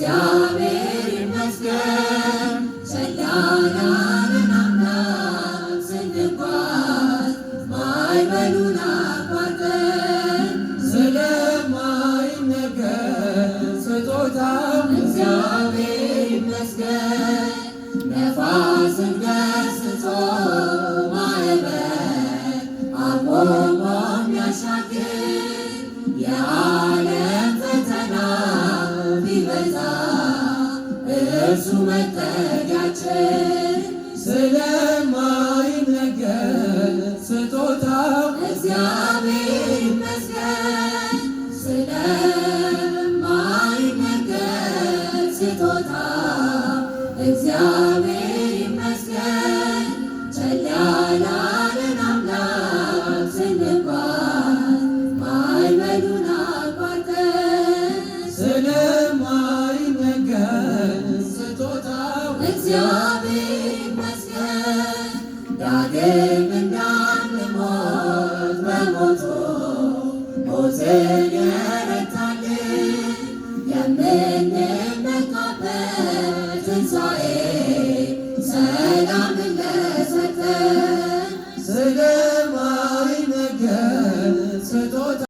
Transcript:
እግዚአብሔር ይመስገን ቸል ያለን አምላክ ስንጓዝ ማዕበሉን አቋርጠን ስለማይነገር ስጦታው እግዚአብሔር ይመስገን ነፋስን ገስጾ ማዕበል አቆሞ የሚያሻግር የዓለም ፈተና ቢበዛ እርሱ መጠጊያችን ስለማይነገር ስጦታው እግዚአብሔር ይመስገን ስለማይነገር ስጦታው እግዚአብሔር ይመስገን ቸል ያለን አምላክ ስንጓዝ ማዕበሉን አቋርጠን ስለማይነገር ስጦታው እግዚአብሔር ይመስገን ዳግም እንዳንሞት በሞቱ ሞትን የረታልን የምንመካበት ትንሣኤ ሰላምን ለሰጠን